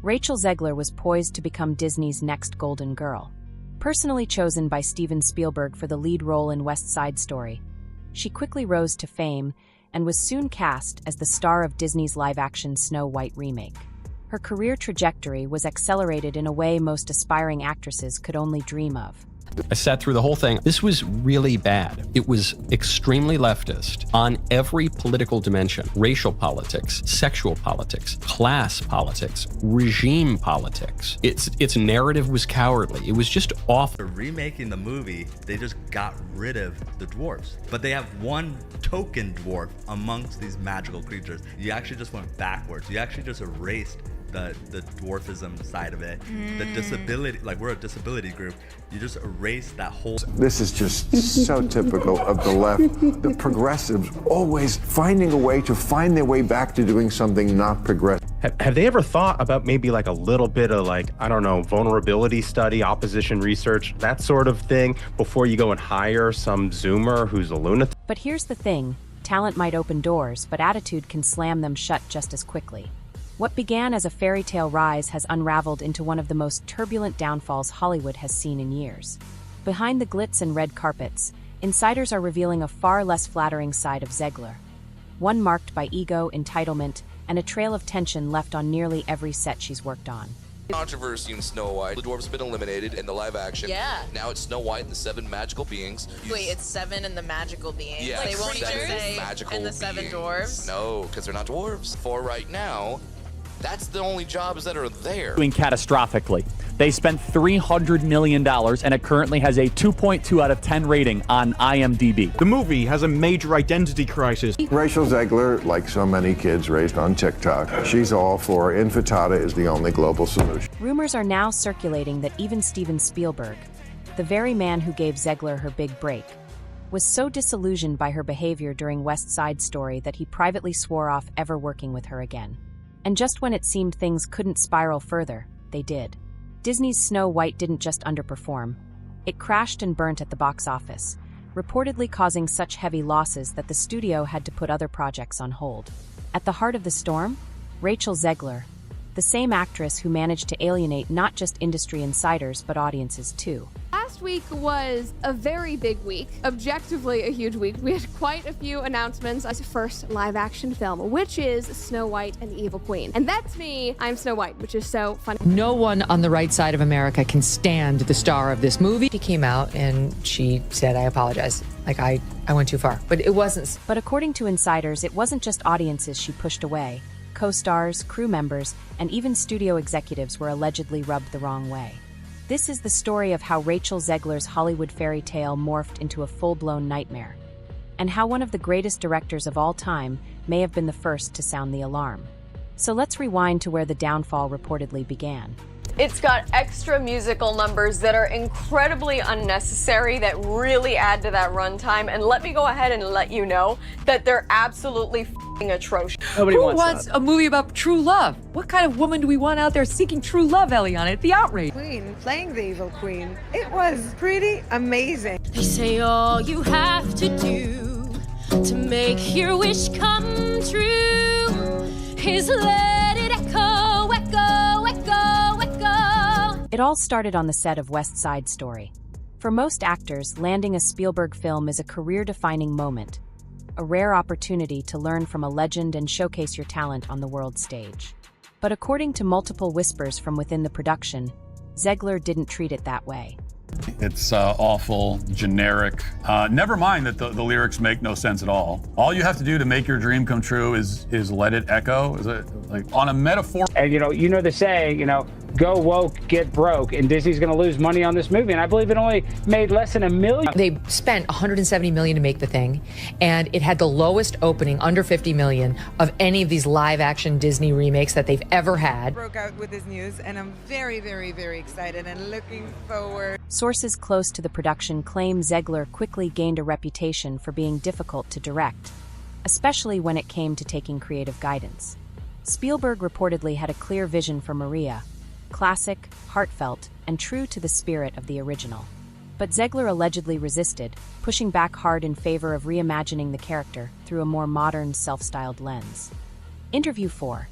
Rachel Zegler was poised to become Disney's next Golden Girl. Personally chosen by Steven Spielberg for the lead role in West Side Story, she quickly rose to fame and was soon cast as the star of Disney's live-action Snow White remake. Her career trajectory was accelerated in a way most aspiring actresses could only dream of. I sat through the whole thing. This was really bad. It was extremely leftist on every political dimension: racial politics, sexual politics, class politics, regime politics. Its narrative was cowardly. It was just awful. Remaking the movie, they just got rid of the dwarves, but they have one token dwarf amongst these magical creatures. You actually just went backwards. You actually just erased the dwarfism side of it, the disability, like we're a disability group, you just erase that whole. This is just so typical of the left. The progressives always finding a way to find their way back to doing something not progressive. Have they ever thought about maybe like a little bit of like, I don't know, vulnerability study, opposition research, that sort of thing, before you go and hire some Zoomer who's a lunatic? But here's the thing, talent might open doors, but attitude can slam them shut just as quickly. What began as a fairy tale rise has unraveled into one of the most turbulent downfalls Hollywood has seen in years. Behind the glitz and red carpets, insiders are revealing a far less flattering side of Zegler. One marked by ego, entitlement, and a trail of tension left on nearly every set she's worked on. Controversy in Snow White. The dwarves have been eliminated in the live action. Yeah. Now it's Snow White and the 7 magical beings. Wait, it's 7 and the magical beings? Yeah, They won't even say magical and the 7 beings. dwarves? No, because they're not dwarves. For right now, that's the only jobs that are there. Doing catastrophically. They spent $300 million and it currently has a 2.2 out of 10 rating on IMDb. The movie has a major identity crisis. Rachel Zegler, like so many kids raised on TikTok, she's all for infantata is the only global solution. Rumors are now circulating that even Steven Spielberg, the very man who gave Zegler her big break, was so disillusioned by her behavior during West Side Story that he privately swore off ever working with her again. And just when it seemed things couldn't spiral further, they did. Disney's Snow White didn't just underperform. It crashed and burnt at the box office, reportedly causing such heavy losses that the studio had to put other projects on hold. At the heart of the storm, Rachel Zegler, the same actress who managed to alienate not just industry insiders but audiences too. Last week was a very big week, objectively a huge week. We had quite a few announcements. As first live-action film, which is Snow White and the Evil Queen. And that's me, I'm Snow White, which is so funny. No one on the right side of America can stand the star of this movie. She came out and she said, I apologize. Like, I went too far. But it wasn't. But according to insiders, it wasn't just audiences she pushed away. Co-stars, crew members, and even studio executives were allegedly rubbed the wrong way. This is the story of how Rachel Zegler's Hollywood fairy tale morphed into a full-blown nightmare, and how one of the greatest directors of all time may have been the first to sound the alarm. So let's rewind to where the downfall reportedly began. It's got extra musical numbers that are incredibly unnecessary that really add to that runtime, and let me go ahead and let you know that they're absolutely f***ing atrocious. Who wants a movie about true love? What kind of woman do we want out there seeking true love, Eliana? It's the outrage. Queen, playing the evil queen. It was pretty amazing. They say all you have to do to make your wish come true is let it echo, echo, echo, echo. It all started on the set of West Side Story. For most actors, landing a Spielberg film is a career-defining moment, a rare opportunity to learn from a legend and showcase your talent on the world stage. But according to multiple whispers from within the production, Zegler didn't treat it that way. It's awful, generic. Never mind that the lyrics make no sense at all. All you have to do to make your dream come true is let it echo. Is it like on a metaphor? And you know the saying, go woke, get broke, and Disney's going to lose money on this movie. And I believe it only made less than $1 million. They spent $170 million to make the thing, and it had the lowest opening, under $50 million, of any of these live-action Disney remakes that they've ever had. Broke out with this news, and I'm very, very, very excited and looking forward. Sources close to the production claim Zegler quickly gained a reputation for being difficult to direct, especially when it came to taking creative guidance. Spielberg reportedly had a clear vision for Maria, classic, heartfelt, and true to the spirit of the original. But Zegler allegedly resisted, pushing back hard in favor of reimagining the character through a more modern, self-styled lens. Interview 4.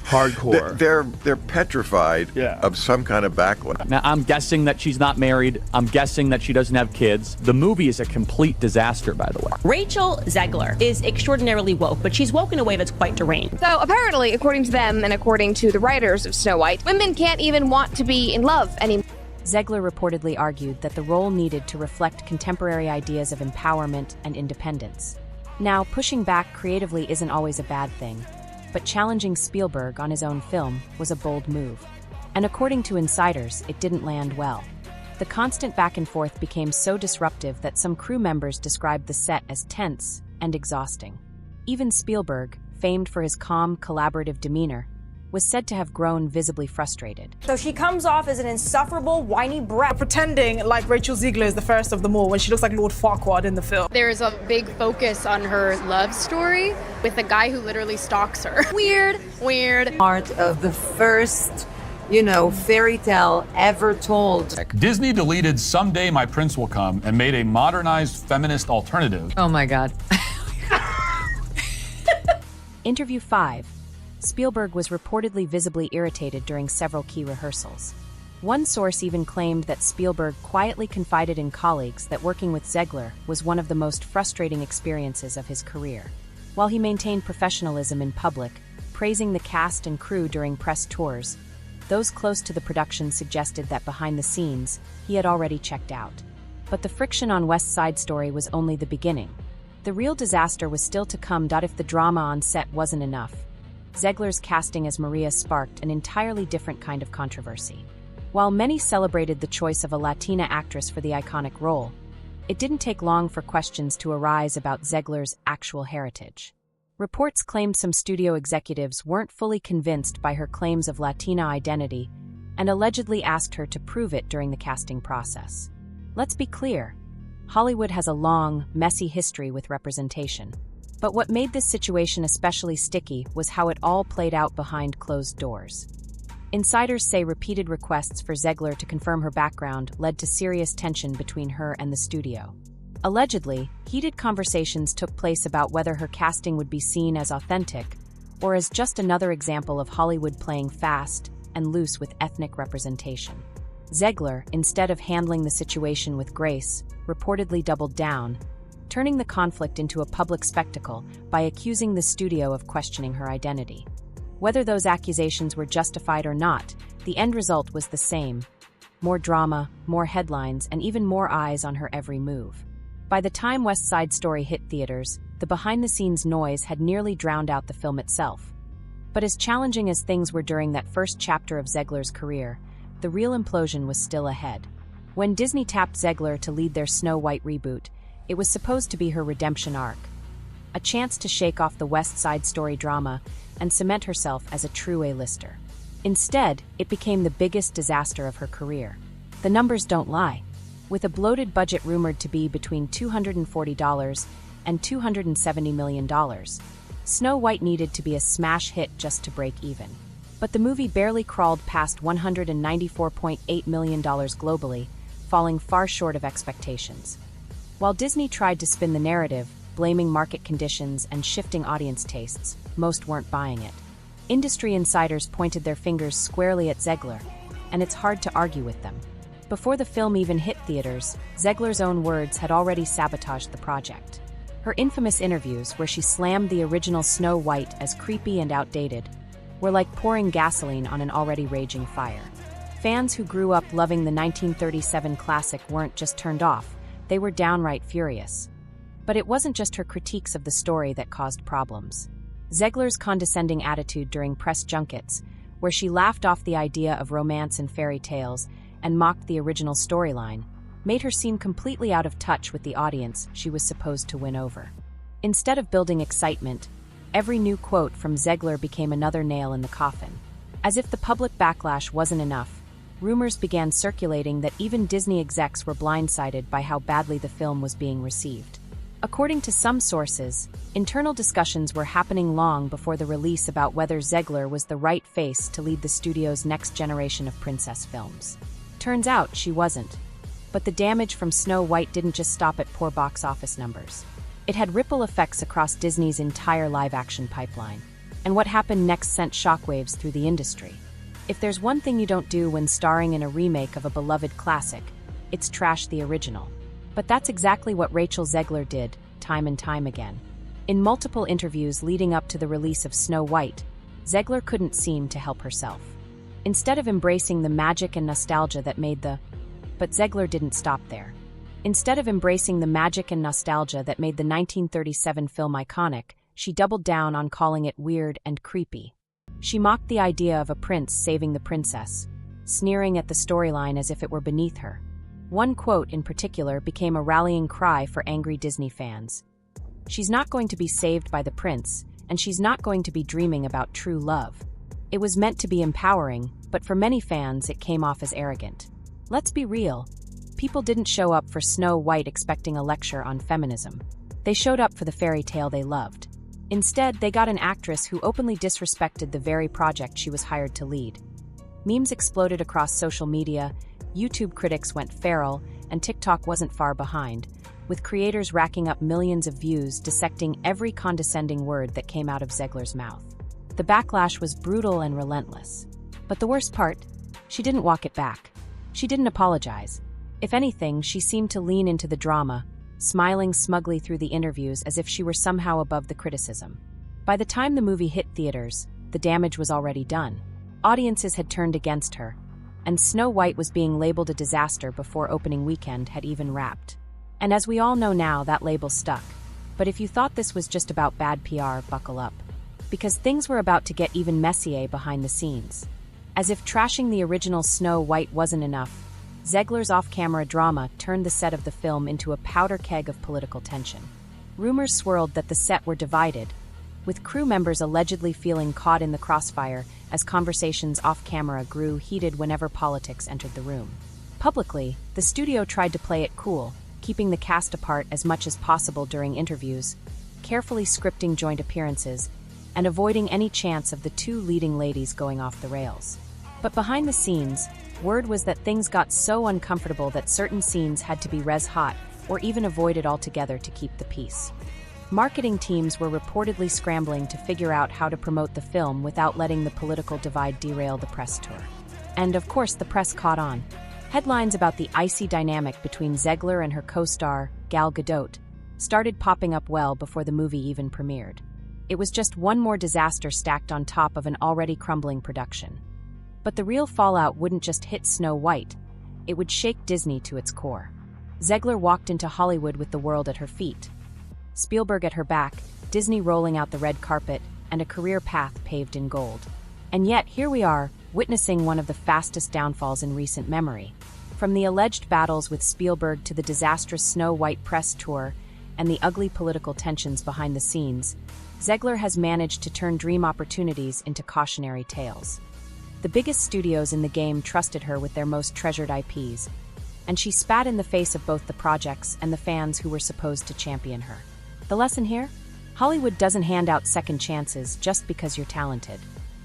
Hardcore. They're petrified of some kind of backlash. Now, I'm guessing that she's not married. I'm guessing that she doesn't have kids. The movie is a complete disaster, by the way. Rachel Zegler is extraordinarily woke, but she's woke in a way that's quite deranged. So apparently, according to them and according to the writers of Snow White, women can't even want to be in love anymore. Zegler reportedly argued that the role needed to reflect contemporary ideas of empowerment and independence. Now, pushing back creatively isn't always a bad thing, but challenging Spielberg on his own film was a bold move. And according to insiders, it didn't land well. The constant back and forth became so disruptive that some crew members described the set as tense and exhausting. Even Spielberg, famed for his calm, collaborative demeanor, was said to have grown visibly frustrated. So she comes off as an insufferable, whiny brat. Pretending like Rachel Zegler is the first of them all when she looks like Lord Farquaad in the film. There's a big focus on her love story with a guy who literally stalks her. Weird. Part of the first, fairy tale ever told. Disney deleted Someday My Prince Will Come and made a modernized feminist alternative. Oh my God. Interview 5. Spielberg was reportedly visibly irritated during several key rehearsals. One source even claimed that Spielberg quietly confided in colleagues that working with Zegler was one of the most frustrating experiences of his career. While he maintained professionalism in public, praising the cast and crew during press tours, those close to the production suggested that behind the scenes, he had already checked out. But the friction on West Side Story was only the beginning. The real disaster was still to come. If the drama on set wasn't enough, Zegler's casting as Maria sparked an entirely different kind of controversy. While many celebrated the choice of a Latina actress for the iconic role, it didn't take long for questions to arise about Zegler's actual heritage. Reports claimed some studio executives weren't fully convinced by her claims of Latina identity and allegedly asked her to prove it during the casting process. Let's be clear, Hollywood has a long, messy history with representation. But what made this situation especially sticky was how it all played out behind closed doors. Insiders say repeated requests for Zegler to confirm her background led to serious tension between her and the studio. Allegedly, heated conversations took place about whether her casting would be seen as authentic or as just another example of Hollywood playing fast and loose with ethnic representation. Zegler, instead of handling the situation with grace, reportedly doubled down, turning the conflict into a public spectacle by accusing the studio of questioning her identity. Whether those accusations were justified or not, the end result was the same: more drama, more headlines, and even more eyes on her every move. By the time West Side Story hit theaters, the behind-the-scenes noise had nearly drowned out the film itself. But as challenging as things were during that first chapter of Zegler's career, the real implosion was still ahead. When Disney tapped Zegler to lead their Snow White reboot, it was supposed to be her redemption arc, a chance to shake off the West Side Story drama and cement herself as a true A-lister. Instead, it became the biggest disaster of her career. The numbers don't lie. With a bloated budget rumored to be between $240 and $270 million, Snow White needed to be a smash hit just to break even. But the movie barely crawled past $194.8 million globally, falling far short of expectations. While Disney tried to spin the narrative, blaming market conditions and shifting audience tastes, most weren't buying it. Industry insiders pointed their fingers squarely at Zegler, and it's hard to argue with them. Before the film even hit theaters, Zegler's own words had already sabotaged the project. Her infamous interviews, where she slammed the original Snow White as creepy and outdated, were like pouring gasoline on an already raging fire. Fans who grew up loving the 1937 classic weren't just turned off, they were downright furious. But it wasn't just her critiques of the story that caused problems. Zegler's condescending attitude during press junkets, where she laughed off the idea of romance and fairy tales and mocked the original storyline, made her seem completely out of touch with the audience she was supposed to win over. Instead of building excitement, every new quote from Zegler became another nail in the coffin. As if the public backlash wasn't enough, rumors began circulating that even Disney execs were blindsided by how badly the film was being received. According to some sources, internal discussions were happening long before the release about whether Zegler was the right face to lead the studio's next generation of princess films. Turns out she wasn't. But the damage from Snow White didn't just stop at poor box office numbers. It had ripple effects across Disney's entire live-action pipeline. And what happened next sent shockwaves through the industry. If there's one thing you don't do when starring in a remake of a beloved classic, it's trash the original. But that's exactly what Rachel Zegler did, time and time again. In multiple interviews leading up to the release of SnowWhite, Zegler couldn't seem to help herself. Instead of embracing the magic and nostalgia that made But Zegler didn't stop there. Instead of embracing the magic and nostalgia that made the 1937 film iconic, she doubled down on calling it weird and creepy. She mocked the idea of a prince saving the princess, sneering at the storyline as if it were beneath her. One quote in particular became a rallying cry for angry Disney fans. "She's not going to be saved by the prince, and she's not going to be dreaming about true love." It was meant to be empowering, but for many fans it came off as arrogant. Let's be real. People didn't show up for SnowWhite expecting a lecture on feminism. They showed up for the fairy tale they loved. Instead, they got an actress who openly disrespected the very project she was hired to lead. Memes exploded across social media, YouTube critics went feral, and TikTok wasn't far behind, with creators racking up millions of views dissecting every condescending word that came out of Zegler's mouth. The backlash was brutal and relentless. But the worst part, she didn't walk it back. She didn't apologize. If anything, she seemed to lean into the drama, smiling smugly through the interviews as if she were somehow above the criticism. By the time the movie hit theaters, the damage was already done. Audiences had turned against her, and SnowWhite was being labeled a disaster before opening weekend had even wrapped. And as we all know now, that label stuck. But if you thought this was just about bad PR, buckle up. Because things were about to get even messier behind the scenes. As if trashing the original SnowWhite wasn't enough, Zegler's off-camera drama turned the set of the film into a powder keg of political tension. Rumors swirled that the set were divided, with crew members allegedly feeling caught in the crossfire as conversations off-camera grew heated whenever politics entered the room. Publicly, the studio tried to play it cool, keeping the cast apart as much as possible during interviews, carefully scripting joint appearances, and avoiding any chance of the two leading ladies going off the rails. But behind the scenes, word was that things got so uncomfortable that certain scenes had to be res hot or even avoided altogether to keep the peace. Marketing teams were reportedly scrambling to figure out how to promote the film without letting the political divide derail the press tour. And of course, the press caught on. Headlines about the icy dynamic between Zegler and her co-star, Gal Gadot, started popping up well before the movie even premiered. It was just one more disaster stacked on top of an already crumbling production. But the real fallout wouldn't just hit SnowWhite, it would shake Disney to its core. Zegler walked into Hollywood with the world at her feet. Spielberg at her back, Disney rolling out the red carpet, and a career path paved in gold. And yet, here we are, witnessing one of the fastest downfalls in recent memory. From the alleged battles with Spielberg to the disastrous SnowWhite press tour and the ugly political tensions behind the scenes, Zegler has managed to turn dream opportunities into cautionary tales. The biggest studios in the game trusted her with their most treasured IPs, and she spat in the face of both the projects and the fans who were supposed to champion her. The lesson here? Hollywood doesn't hand out second chances just because you're talented.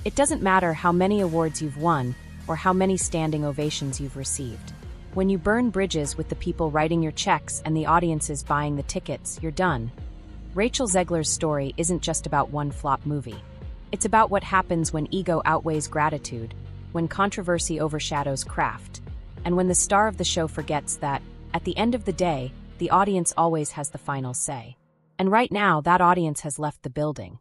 It doesn't matter how many awards you've won or how many standing ovations you've received. When you burn bridges with the people writing your checks and the audiences buying the tickets, you're done. Rachel Zegler's story isn't just about one flop movie. It's about what happens when ego outweighs gratitude, when controversy overshadows craft, and when the star of the show forgets that, at the end of the day, the audience always has the final say. And right now, that audience has left the building.